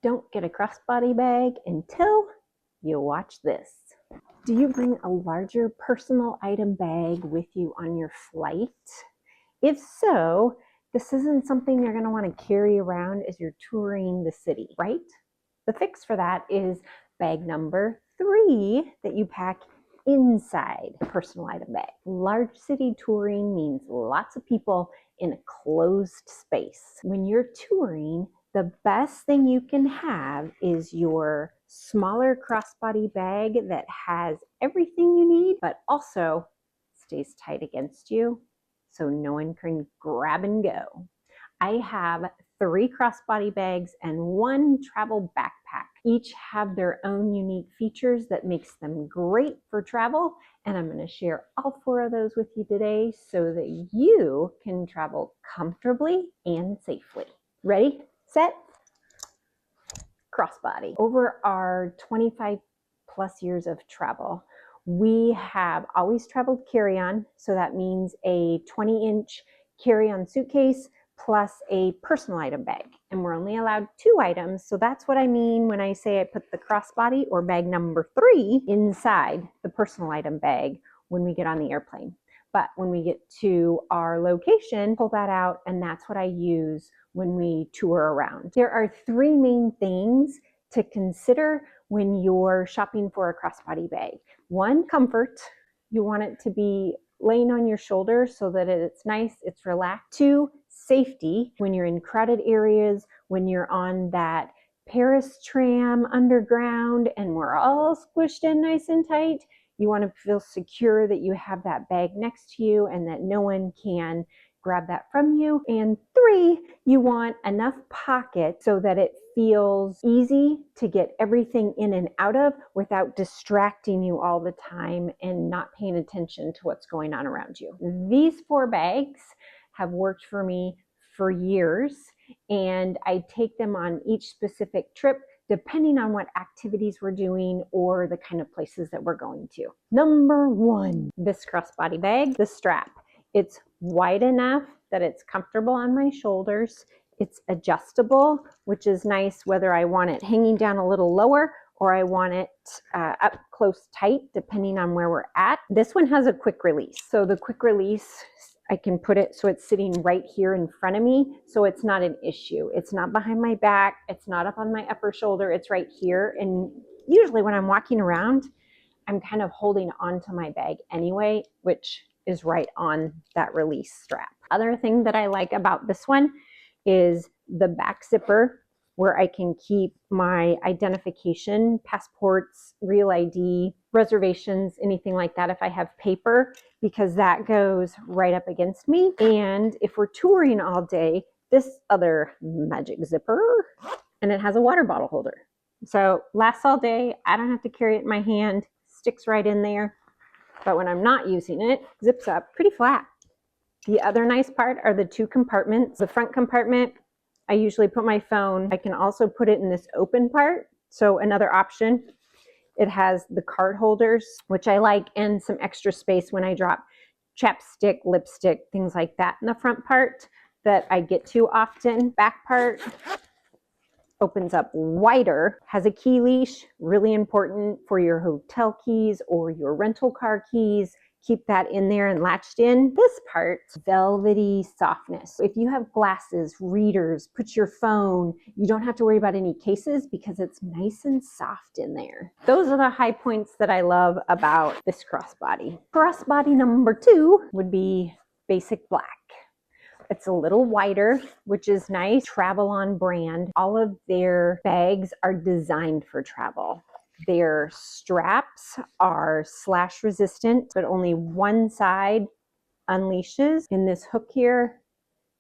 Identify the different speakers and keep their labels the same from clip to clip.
Speaker 1: don't get a crossbody bag until you watch this. Do you bring a larger personal item bag with you on your flight? If so, this isn't something you're going to want to carry around as you're touring the city, right? The fix for that is bag number 3 that you pack inside a personal item bag. Large city touring means lots of people in a closed space. When you're touring, the best thing you can have is your smaller crossbody bag that has everything you need, but also stays tight against you so no one can grab and go. I have 3 crossbody bags and 1 travel backpack. Each have their own unique features that makes them great for travel, and I'm going to share all 4 of those with you today so that you can travel comfortably and safely. Ready, set, crossbody. Over our 25 plus years of travel, we have always traveled carry-on, so that means a 20-inch carry-on suitcase plus a personal item bag. And we're only allowed 2 items, so that's what I mean when I say I put the crossbody or bag number 3 inside the personal item bag when we get on the airplane. But when we get to our location, pull that out, and that's what I use when we tour around. There are 3 main things to consider when you're shopping for a crossbody bag. 1, comfort. You want it to be laying on your shoulder so that it's nice, it's relaxed. 2, safety. When you're in crowded areas, when you're on that Paris tram underground and we're all squished in nice and tight, you want to feel secure that you have that bag next to you and that no one can grab that from you. And 3, you want enough pocket so that it feels easy to get everything in and out of without distracting you all the time and not paying attention to what's going on around you. These 4 bags have worked for me for years, and I take them on each specific trip depending on what activities we're doing or the kind of places that we're going to. Number 1, this crossbody bag, the strap. It's wide enough that it's comfortable on my shoulders. It's adjustable, which is nice whether I want it hanging down a little lower or I want it up close tight, depending on where we're at. This one has a quick release. So the quick release, I can put it so it's sitting right here in front of me, so it's not an issue. It's not behind my back. It's not up on my upper shoulder. It's right here. And usually when I'm walking around, I'm kind of holding onto my bag anyway, which is right on that release strap. Other thing that I like about this one is the back zipper, where I can keep my identification, passports, real ID, reservations, anything like that if I have paper, because that goes right up against me. And if we're touring all day, this other magic zipper, and it has a water bottle holder. So lasts all day. I don't have to carry it in my hand, sticks right in there. But when I'm not using it, zips up pretty flat. The other nice part are the 2 compartments. The front compartment, I usually put my phone. I can also put it in this open part. So another option, it has the card holders, which I like, and some extra space when I drop chapstick, lipstick, things like that in the front part that I get to often. Back part opens up wider, has a key leash, really important for your hotel keys or your rental car keys. Keep that in there and latched in. This part, velvety softness. If you have glasses, readers, put your phone, you don't have to worry about any cases because it's nice and soft in there. Those are the high points that I love about this crossbody. Crossbody number 2 would be basic black. It's a little wider, which is nice. Travel on brand. All of their bags are designed for travel. Their straps are slash resistant, but only one side unleashes. In this hook here,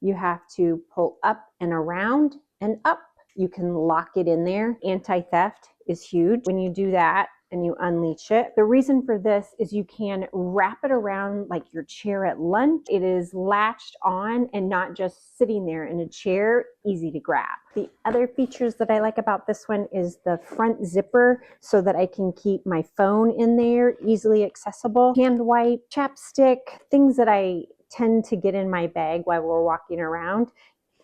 Speaker 1: you have to pull up and around and up. You can lock it in there. Anti-theft is huge when you do that and you unleash it. The reason for this is you can wrap it around like your chair at lunch. It is latched on and not just sitting there in a chair, easy to grab. The other features that I like about this one is the front zipper so that I can keep my phone in there, easily accessible. Hand wipe, chapstick, things that I tend to get in my bag while we're walking around.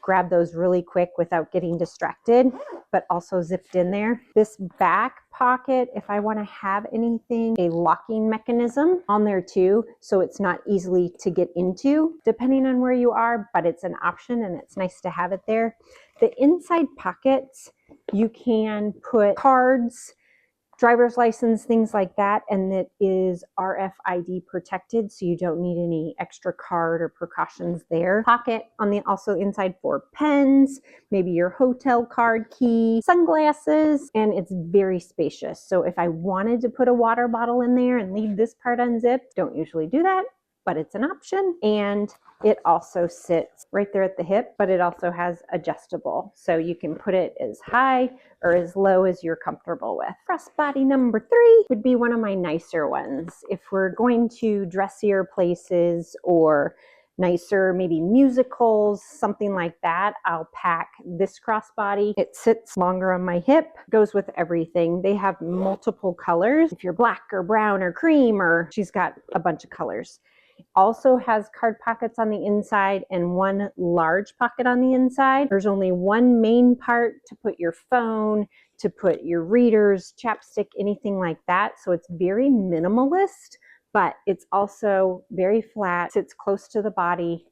Speaker 1: Grab those really quick without getting distracted. but also zipped in there. This back pocket, if I want to have anything, a locking mechanism on there too, so it's not easily to get into depending on where you are, but it's an option and it's nice to have it there. The inside pockets, you can put cards, driver's license, things like that, and it is RFID protected, so you don't need any extra card or precautions there. Pocket on the also inside for pens, maybe your hotel card key, sunglasses, and it's very spacious. So if I wanted to put a water bottle in there and leave this part unzipped, don't usually do that, but it's an option. And it also sits right there at the hip, but it also has adjustable. So you can put it as high or as low as you're comfortable with. Crossbody number 3 would be one of my nicer ones. If we're going to dressier places or nicer, maybe musicals, something like that, I'll pack this crossbody. It sits longer on my hip, goes with everything. They have multiple colors. If you're black or brown or cream, or she's got a bunch of colors. Also has card pockets on the inside and one large pocket on the inside. There's only one main part to put your phone, to put your readers, chapstick, anything like that. So it's very minimalist, but it's also very flat, sits close to the body,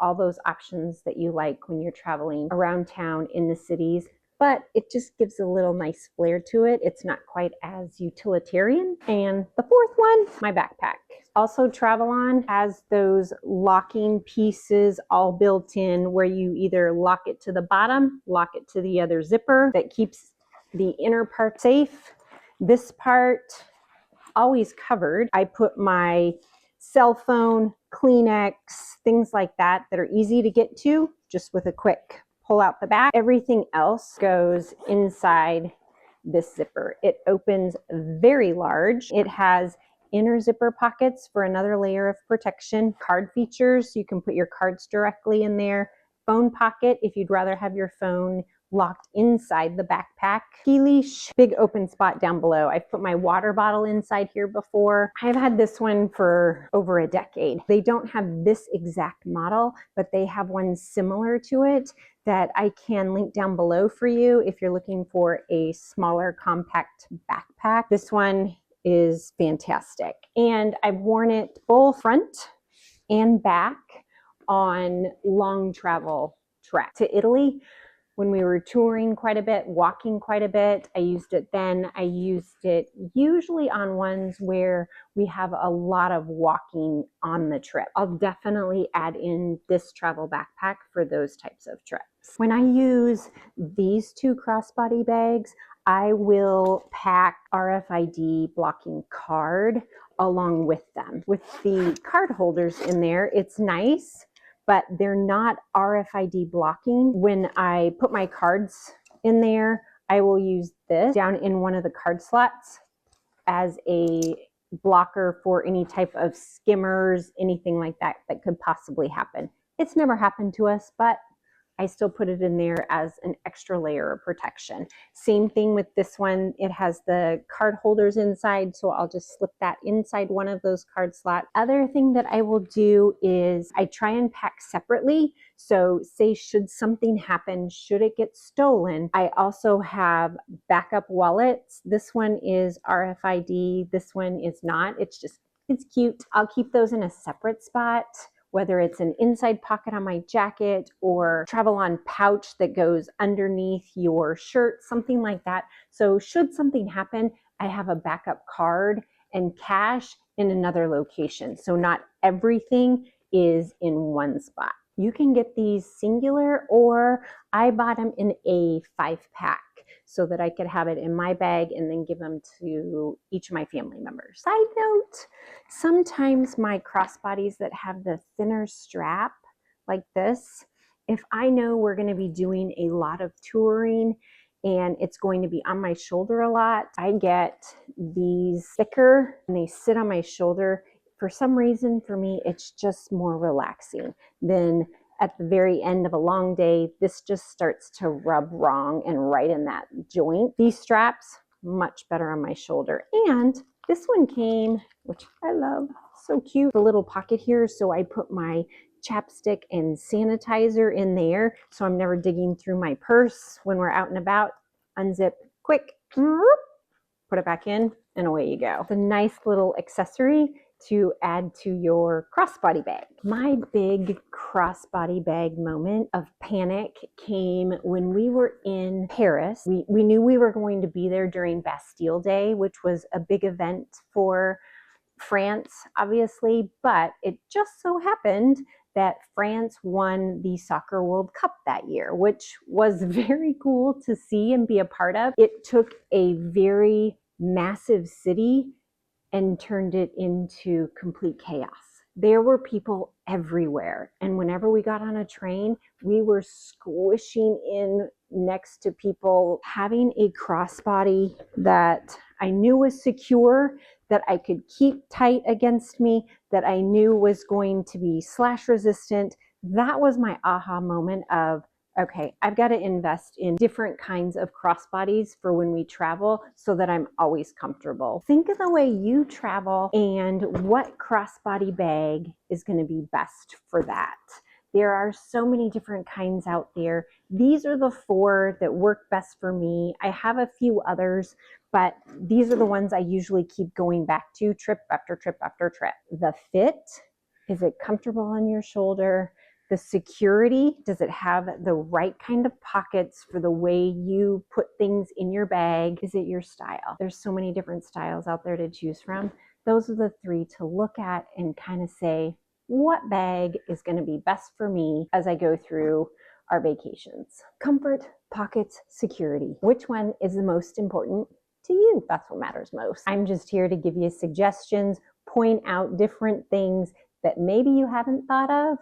Speaker 1: all those options that you like when you're traveling around town in the cities. But it just gives a little nice flair to it. It's not quite as utilitarian. And the fourth one, my backpack. Also, Travel-On has those locking pieces all built in where you either lock it to the bottom, lock it to the other zipper that keeps the inner part safe. This part, always covered. I put my cell phone, Kleenex, things like that that are easy to get to just with a quick pull out the back. Everything else goes inside this zipper. It opens very large. It has inner zipper pockets for another layer of protection. Card features, you can put your cards directly in there. Phone pocket, if you'd rather have your phone locked inside the backpack. Key leash, big open spot down below. I've put my water bottle inside here before. I've had this one for over a decade. They don't have this exact model, but they have one similar to it that I can link down below for you if you're looking for a smaller compact backpack. This one is fantastic. And I've worn it both front and back on long travel trek to Italy. When we were touring quite a bit, walking quite a bit, I used it then. I used it usually on ones where we have a lot of walking on the trip. I'll definitely add in this travel backpack for those types of trips. When I use these two crossbody bags, I will pack RFID blocking card along with them. With the card holders in there, it's nice, but they're not RFID blocking. When I put my cards in there, I will use this down in one of the card slots as a blocker for any type of skimmers, anything like that that could possibly happen. It's never happened to us, but I still put it in there as an extra layer of protection. Same thing with this one. It has the card holders inside, so I'll just slip that inside one of those card slots. Other thing that I will do is I try and pack separately. So say should something happen, should it get stolen, I also have backup wallets. This one is RFID, this one is not. It's cute. I'll keep those in a separate spot, whether it's an inside pocket on my jacket or Travel-On pouch that goes underneath your shirt, something like that. So should something happen, I have a backup card and cash in another location. So not everything is in one spot. You can get these singular, or I bought them in a 5-pack so that I could have it in my bag and then give them to each of my family members. Side note, sometimes my crossbodies that have the thinner strap like this, if I know we're going to be doing a lot of touring and it's going to be on my shoulder a lot, I get these thicker and they sit on my shoulder. For some reason, for me, it's just more relaxing than at the very end of a long day. This just starts to rub wrong and right in that joint. These straps, much better on my shoulder. And this one came, which I love, so cute, the little pocket here. So I put my chapstick and sanitizer in there, so I'm never digging through my purse when we're out and about. unzip, quick, put it back in, and away you go. It's a nice little accessory to add to your crossbody bag. My big crossbody bag moment of panic came when we were in Paris. We knew we were going to be there during Bastille Day, which was a big event for France, obviously, but it just so happened that France won the Soccer World Cup that year, which was very cool to see and be a part of. It took a very massive city and turned it into complete chaos. There were people everywhere. And whenever we got on a train, we were squishing in next to people. Having a crossbody that I knew was secure, that I could keep tight against me, that I knew was going to be slash resistant, that was my aha moment of, okay, I've got to invest in different kinds of crossbodies for when we travel so that I'm always comfortable. Think of the way you travel and what crossbody bag is going to be best for that. There are so many different kinds out there. These are the 4 that work best for me. I have a few others, but these are the ones I usually keep going back to trip after trip after trip. The fit, is it comfortable on your shoulder? The security, does it have the right kind of pockets for the way you put things in your bag? Is it your style? There's so many different styles out there to choose from. Those are the 3 to look at and kind of say, what bag is going to be best for me as I go through our vacations? Comfort, pockets, security. Which one is the most important to you? That's what matters most. I'm just here to give you suggestions, point out different things that maybe you haven't thought of.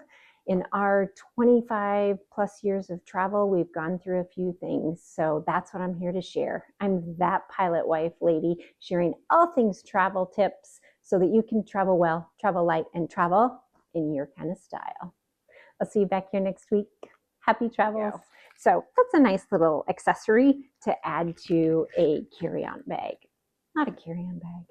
Speaker 1: In our 25 plus years of travel, we've gone through a few things. So that's what I'm here to share. I'm that pilot wife lady sharing all things travel tips so that you can travel well, travel light, and travel in your kind of style. I'll see you back here next week. Happy travels. So that's a nice little accessory to add to a carry-on bag. Not a carry-on bag.